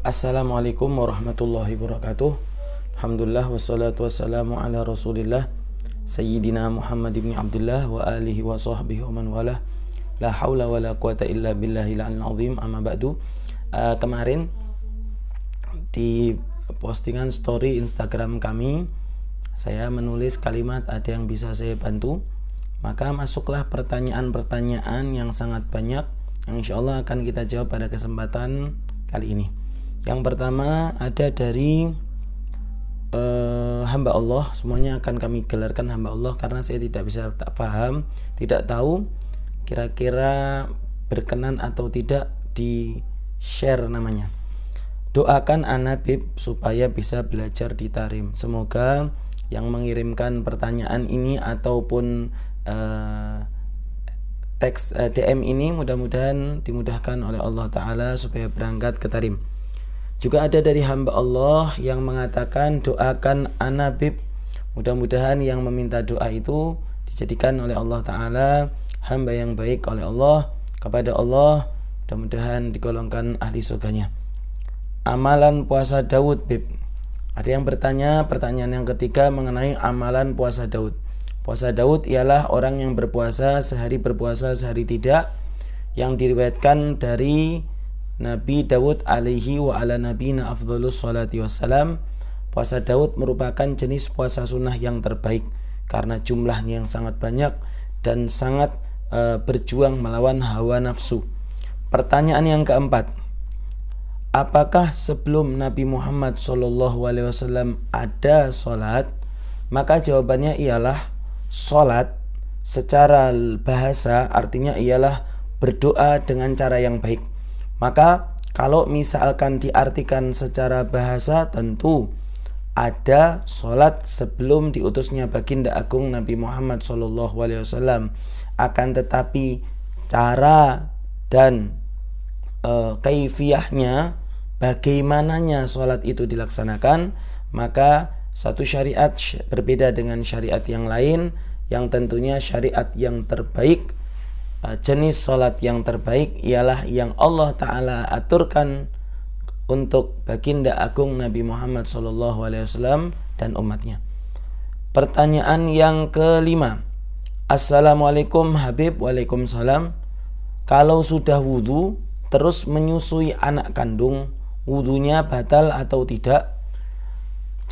Assalamualaikum warahmatullahi wabarakatuh. Alhamdulillah wassalatu wassalamu ala Rasulillah Sayyidina Muhammad ibn Abdullah wa alihi wa sahbihi wa man wala. La haula wa la quwata illa billahil azim. Amma ba'du. Kemarin di postingan story Instagram kami saya menulis kalimat ada yang bisa saya bantu. Maka masuklah pertanyaan-pertanyaan yang sangat banyak yang insyaallah akan kita jawab pada kesempatan kali ini. Yang pertama ada dari hamba Allah. Semuanya akan kami gelarkan hamba Allah karena saya tidak bisa paham, tidak tahu kira-kira berkenan atau tidak di share namanya. Doakan ana Bib supaya bisa belajar di Tarim. Semoga yang mengirimkan pertanyaan ini ataupun teks DM ini mudah-mudahan dimudahkan oleh Allah Ta'ala supaya berangkat ke Tarim. Juga ada dari hamba Allah yang mengatakan doakan ana Bib. Mudah-mudahan yang meminta doa itu dijadikan oleh Allah Ta'ala hamba yang baik oleh Allah kepada Allah. Mudah-mudahan digolongkan ahli surganya. Amalan puasa Daud Bib. Ada yang bertanya pertanyaan yang ketiga mengenai amalan puasa Daud. Puasa Daud ialah orang yang berpuasa sehari tidak, yang diriwayatkan dari Nabi Daud alaihi wa ala nabiyina afdhalus salati wassalam. Puasa Daud merupakan jenis puasa sunnah yang terbaik karena jumlahnya yang sangat banyak dan sangat berjuang melawan hawa nafsu. Pertanyaan yang keempat, apakah sebelum Nabi Muhammad SAW ada sholat? Maka jawabannya ialah sholat secara bahasa artinya ialah berdoa dengan cara yang baik. Maka kalau misalkan diartikan secara bahasa tentu ada sholat sebelum diutusnya baginda agung Nabi Muhammad SAW. Akan tetapi cara dan kaifiyahnya, bagaimananya sholat itu dilaksanakan, maka satu syariat berbeda dengan syariat yang lain, yang tentunya syariat yang terbaik, jenis sholat yang terbaik ialah yang Allah Ta'ala aturkan untuk baginda agung Nabi Muhammad SAW dan umatnya. Pertanyaan yang kelima, Assalamualaikum Habib. Waalaikumsalam. Kalau sudah wudu terus menyusui anak kandung, wudunya batal atau tidak?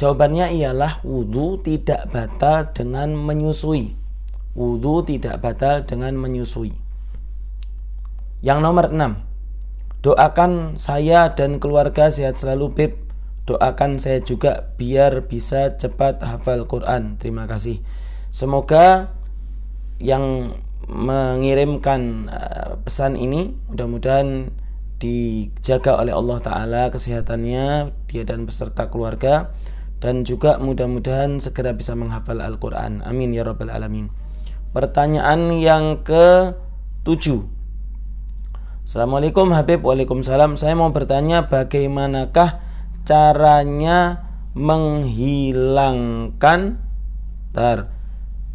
Jawabannya ialah wudu tidak batal dengan menyusui. Wudu tidak batal dengan menyusui. Yang nomor 6, doakan saya dan keluarga sehat selalu Bib. Doakan saya juga biar bisa cepat hafal Quran. Terima kasih. Semoga yang mengirimkan pesan ini mudah-mudahan dijaga oleh Allah Ta'ala kesehatannya, dia dan beserta keluarga, dan juga mudah-mudahan segera bisa menghafal Al-Quran. Amin ya rabbal alamin. Pertanyaan yang ke-7, Assalamualaikum Habib. Waalaikumsalam. Saya mau bertanya bagaimanakah caranya menghilangkan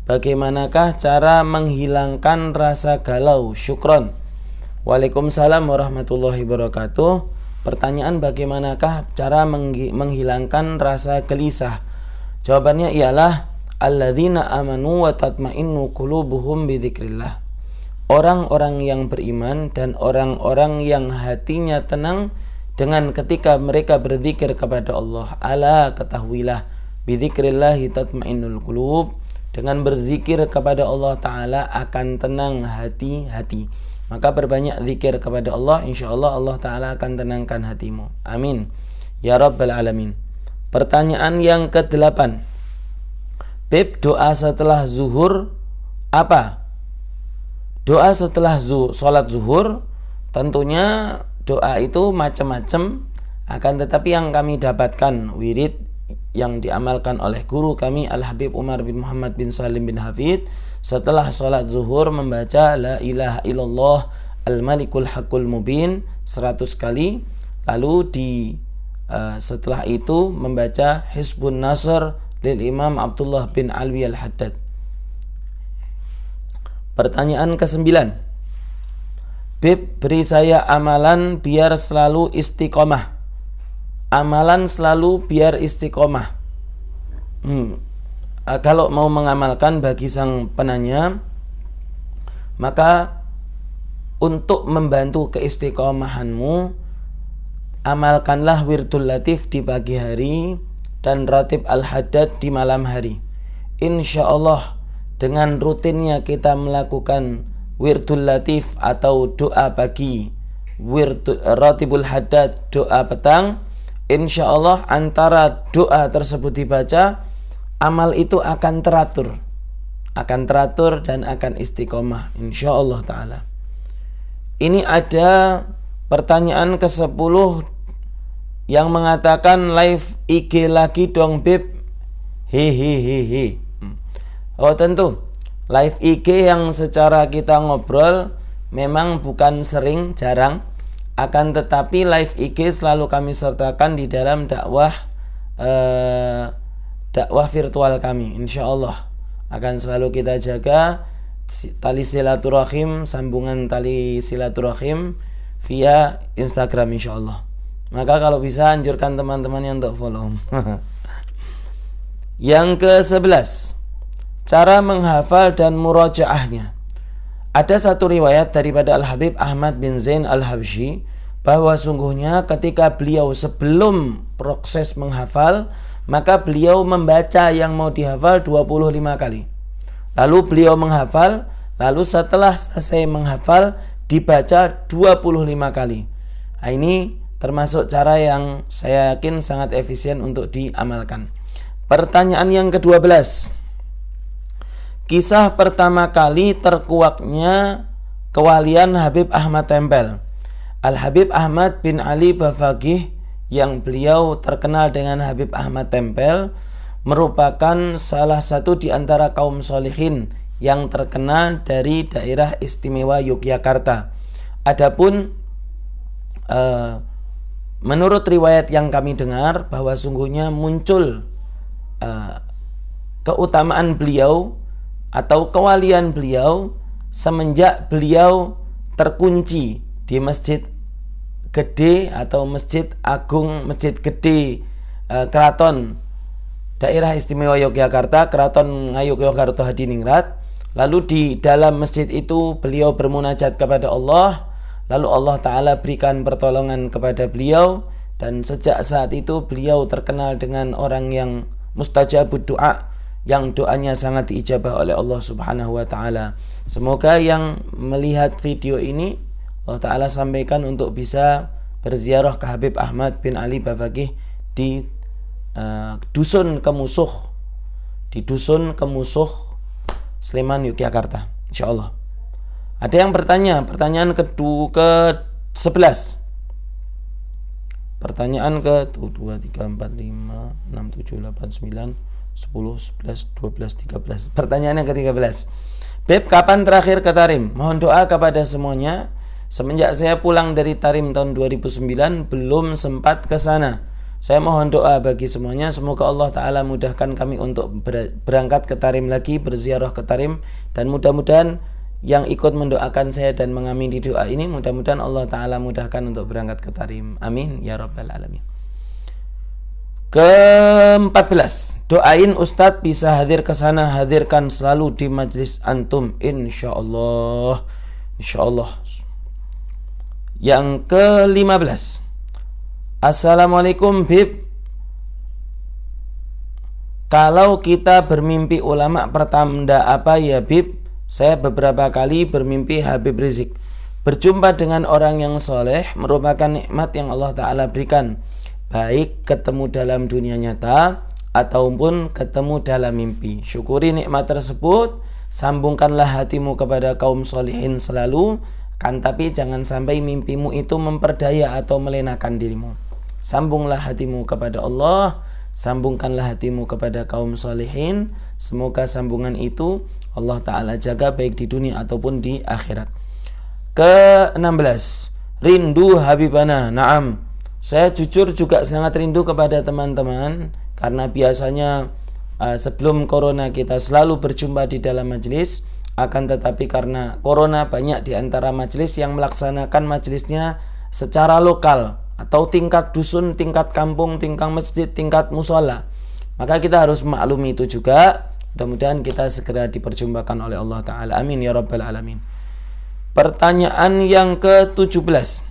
Bagaimanakah cara menghilangkan rasa galau? Syukron. Waalaikumsalam warahmatullahi wabarakatuh. Pertanyaan bagaimanakah cara menghilangkan rasa gelisah? Jawabannya ialah alladzina amanu wa tatmainnu qulubuhum bidzikrillah. Orang-orang yang beriman dan orang-orang yang hatinya tenang dengan ketika mereka berzikir kepada Allah. Ala, ketahuilah, bidzikrillahi tatmainnul qulub. Dengan berzikir kepada Allah Ta'ala akan tenang hati-hati. Maka berbanyak zikir kepada Allah, insyaallah Allah Ta'ala akan tenangkan hatimu. Amin ya rabbal alamin. Pertanyaan yang ke-8, Bib, doa setelah zuhur apa? Doa setelah sholat zuhur tentunya doa itu macam-macam, akan tetapi yang kami dapatkan wirid yang diamalkan oleh guru kami Al-Habib Umar bin Muhammad bin Salim bin Hafid, setelah sholat zuhur membaca La ilaha illallah Al-Malikul Haqqul Mubin 100 kali. Lalu setelah itu membaca Hizbun Nasr lil Imam Abdullah bin Alwi Al-Haddad. Pertanyaan ke-9, Bib, beri saya amalan biar selalu istiqomah. amalan selalu biar istiqomah. Kalau mau mengamalkan bagi sang penanya, maka untuk membantu keistiqomahanmu, amalkanlah wirdul latif di pagi hari dan ratib al-haddad di malam hari. Insya Allah dengan rutinnya kita melakukan wirdul latif atau doa pagi, ratibul haddad doa petang, insya Allah antara doa tersebut dibaca, amal itu akan teratur dan akan istiqomah insya Allah ta'ala. Ini ada pertanyaan ke-10 yang mengatakan live IG lagi dong Bib. Hehehehe. Oh tentu, live IG yang secara kita ngobrol memang bukan sering, jarang. Akan tetapi live IG selalu kami sertakan di dalam dakwah virtual kami. Insya Allah akan selalu kita jaga tali silaturahim, sambungan tali silaturahim via Instagram insya Allah. Maka kalau bisa anjurkan teman-temannya untuk follow. Yang ke-11, cara menghafal dan murojaahnya. Ada satu riwayat daripada Al-Habib Ahmad bin Zain Al-Habsyi bahwa sungguhnya ketika beliau sebelum proses menghafal, maka beliau membaca yang mau dihafal 25 kali. Lalu beliau menghafal, lalu setelah selesai menghafal dibaca 25 kali. Nah, ini termasuk cara yang saya yakin sangat efisien untuk diamalkan. Pertanyaan yang ke-12. Kisah pertama kali terkuaknya kewalian Habib Ahmad Tempel. Al-Habib Ahmad bin Ali Bafaqih yang beliau terkenal dengan Habib Ahmad Tempel merupakan salah satu di antara kaum solihin yang terkenal dari daerah istimewa Yogyakarta. Adapun menurut riwayat yang kami dengar bahwa sungguhnya muncul keutamaan beliau atau kewalian beliau semenjak beliau terkunci di masjid gede atau masjid agung, masjid gede keraton daerah istimewa Yogyakarta, keraton Ngayuk Yogyakarta Hadiningrat. Lalu di dalam masjid itu beliau bermunajat kepada Allah, lalu Allah Ta'ala berikan pertolongan kepada beliau, dan sejak saat itu beliau terkenal dengan orang yang mustajabud doa, yang doanya sangat diijabah oleh Allah Subhanahu wa Ta'ala. Semoga yang melihat video ini Allah Ta'ala sampaikan untuk bisa berziarah ke Habib Ahmad bin Ali Bafaqih di Dusun Kemusuh, di Dusun Kemusuh Sleman Yogyakarta insyaallah. Ada yang bertanya, pertanyaan ke-11. Pertanyaan ke 1, 2, 3, 4, 5, 6, 7, 8, 9, 10, 11, 12, 13. Pertanyaan yang ke-13. Beb, kapan terakhir ke Tarim? Mohon doa kepada semuanya. Semenjak saya pulang dari Tarim tahun 2009 belum sempat ke sana. Saya mohon doa bagi semuanya, semoga Allah Ta'ala mudahkan kami untuk berangkat ke Tarim lagi, berziarah ke Tarim, dan mudah-mudahan yang ikut mendoakan saya dan mengamini doa ini, mudah-mudahan Allah Ta'ala mudahkan untuk berangkat ke Tarim. Amin ya rabbal alamin. Ke-14, doain Ustadz bisa hadir ke sana, hadirkan selalu di majlis antum insyaallah. Insyaallah. Yang ke-15. Assalamualaikum Bib. Kalau kita bermimpi ulama pertanda apa ya Bib? Saya beberapa kali bermimpi Habib Rizik. Berjumpa dengan orang yang soleh merupakan nikmat yang Allah Ta'ala berikan, baik ketemu dalam dunia nyata ataupun ketemu dalam mimpi. Syukuri nikmat tersebut, sambungkanlah hatimu kepada kaum solihin selalu, kan tapi jangan sampai mimpimu itu memperdaya atau melenakan dirimu. Sambunglah hatimu kepada Allah, sambungkanlah hatimu kepada kaum solihin. Semoga sambungan itu Allah Ta'ala jaga baik di dunia ataupun di akhirat. Ke-16, rindu Habibana. Naam, saya jujur juga sangat rindu kepada teman-teman, karena biasanya sebelum corona kita selalu berjumpa di dalam majelis. Akan tetapi karena corona banyak di antara majelis yang melaksanakan majelisnya secara lokal atau tingkat dusun, tingkat kampung, tingkat masjid, tingkat musola. Maka kita harus maklumi itu juga. Mudah-mudahan kita segera diperjumpakan oleh Allah Ta'ala. Amin ya Rabbal Alamin. Pertanyaan yang ke-17.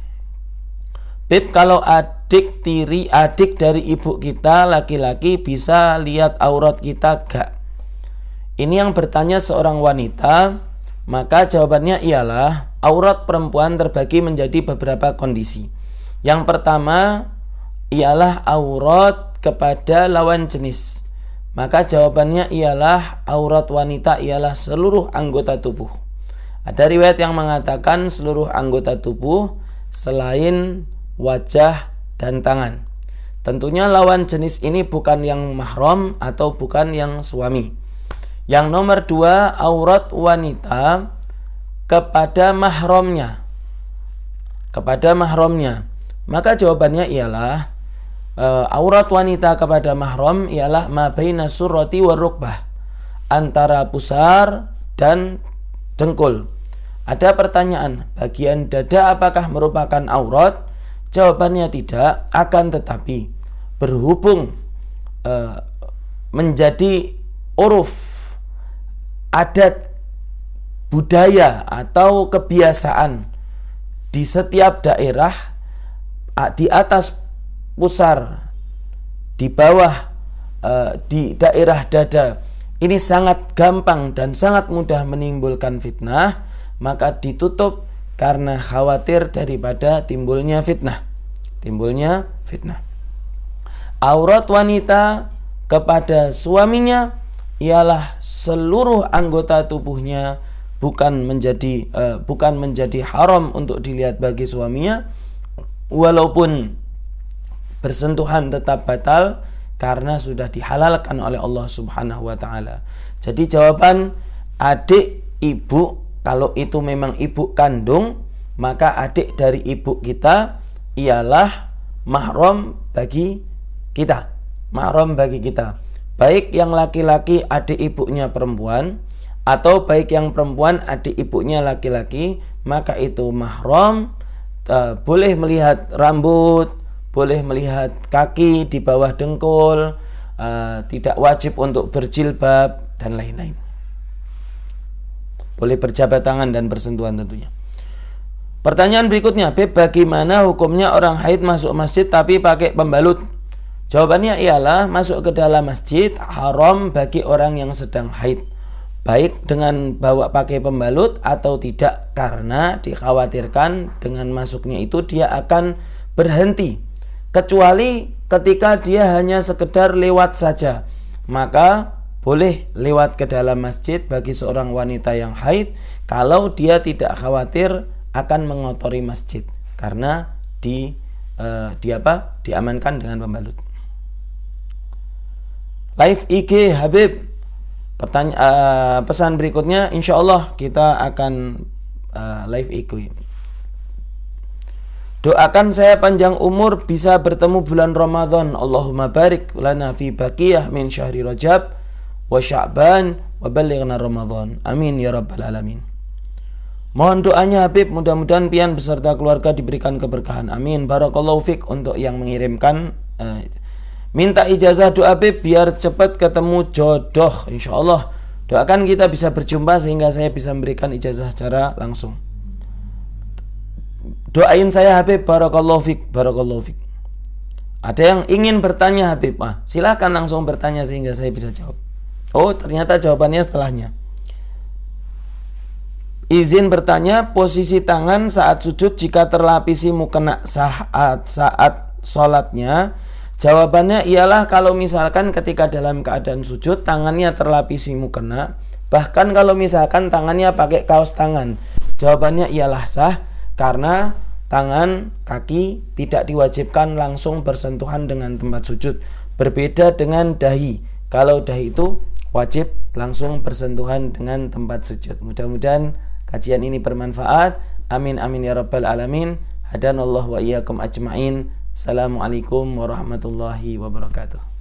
Beb, kalau adik dari ibu kita laki-laki bisa lihat aurat kita gak? Ini yang bertanya seorang wanita. Maka jawabannya ialah aurat perempuan terbagi menjadi beberapa kondisi. Yang pertama ialah aurat kepada lawan jenis. Maka jawabannya ialah aurat wanita ialah seluruh anggota tubuh. Ada riwayat yang mengatakan seluruh anggota tubuh selain wajah dan tangan. Tentunya lawan jenis ini bukan yang mahram atau bukan yang suami. Yang nomor 2, aurat wanita kepada mahramnya. Kepada mahramnya. Maka jawabannya ialah aurat wanita kepada mahram ialah ma baina surrati wa rukbah, antara pusar dan dengkul. Ada pertanyaan, bagian dada apakah merupakan aurat? Jawabannya tidak, akan tetapi berhubung menjadi uruf, adat, budaya atau kebiasaan di setiap daerah, di atas pusar, di bawah, di daerah dada, ini sangat gampang dan sangat mudah menimbulkan fitnah, maka ditutup karena khawatir daripada timbulnya fitnah. Aurat wanita kepada suaminya ialah seluruh anggota tubuhnya, bukan menjadi haram untuk dilihat bagi suaminya, walaupun bersentuhan tetap batal karena sudah dihalalkan oleh Allah Subhanahu wa taala. Jadi jawaban adik ibu, kalau itu memang ibu kandung, maka adik dari ibu kita ialah mahram bagi kita. Baik yang laki-laki adik ibunya perempuan, atau baik yang perempuan adik ibunya laki-laki, maka itu mahram. Boleh melihat rambut, boleh melihat kaki di bawah dengkul, tidak wajib untuk berjilbab dan lain-lain. Boleh berjabat tangan dan bersentuhan tentunya. Pertanyaan berikutnya, Beb, bagaimana hukumnya orang haid masuk masjid tapi pakai pembalut? Jawabannya ialah masuk ke dalam masjid haram bagi orang yang sedang haid, baik dengan bawa pakai pembalut atau tidak, karena dikhawatirkan dengan masuknya itu dia akan berhenti, kecuali ketika dia hanya sekedar lewat saja, maka boleh lewat ke dalam masjid bagi seorang wanita yang haid kalau dia tidak khawatir akan mengotori masjid karena diamankan dengan pembalut. Live IG Habib, pesan berikutnya insyaallah kita akan live IG. Doakan saya panjang umur bisa bertemu bulan Ramadan. Allahumma barik lana fi baqiyah min syahri Rajab wa Sya'ban wa ballighna Ramadan. Amin ya rabbal alamin. Mohon doanya Habib, mudah-mudahan pian beserta keluarga diberikan keberkahan. Amin. Barakallahu fik untuk yang mengirimkan. Minta ijazah doa Habib biar cepat ketemu jodoh. Insyaallah doakan kita bisa berjumpa sehingga saya bisa memberikan ijazah secara langsung. Doain saya Habib, barakallahu fik, barakallahu fik. Ada yang ingin bertanya Habib, silakan langsung bertanya sehingga saya bisa jawab. Oh, ternyata jawabannya setelahnya. Izin bertanya, posisi tangan saat sujud jika terlapisi mukena saat sholatnya. Jawabannya ialah kalau misalkan ketika dalam keadaan sujud tangannya terlapisi mukena, bahkan kalau misalkan tangannya pakai kaos tangan, jawabannya ialah sah karena tangan kaki tidak diwajibkan langsung bersentuhan dengan tempat sujud. Berbeda dengan dahi. Kalau dahi itu wajib langsung bersentuhan dengan tempat sujud. Mudah-mudahan kajian ini bermanfaat. Amin amin ya rabbal alamin. Hadanallahu wa iyyakum ajma'in. Assalamualaikum warahmatullahi wabarakatuh.